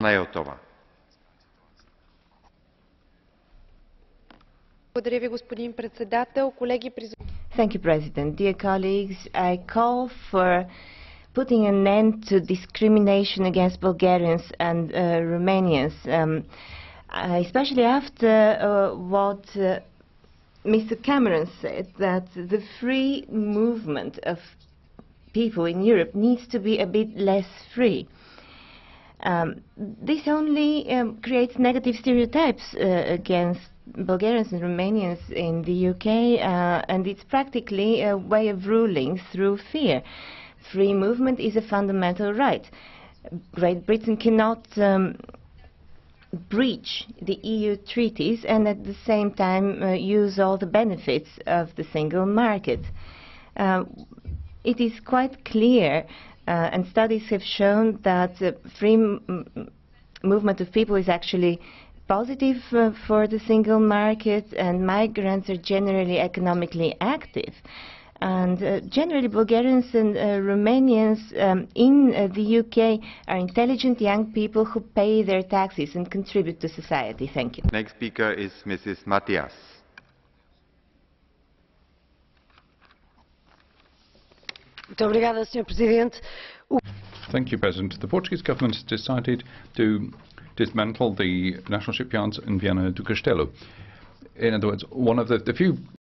Najotova. Thank you, President. Dear colleagues, I call for putting an end to discrimination against Bulgarians and Romanians, especially after what Mr. Cameron said, that the free movement of people in Europe needs to be a bit less free. This only creates negative stereotypes against Bulgarians and Romanians in the UK, and it's practically a way of ruling through fear. Free movement is a fundamental right. Great Britain cannot breach the EU treaties and at the same time use all the benefits of the single market. It is quite clear, and studies have shown that free movement of people is actually positive for the single market, and migrants are generally economically active. And generally Bulgarians and Romanians in the UK are intelligent young people who pay their taxes and contribute to society. Thank you. Next speaker is Mrs. Matias. Thank you, President. The Portuguese government has decided to dismantle the national shipyards in Viana do Castelo. In other words, one of the few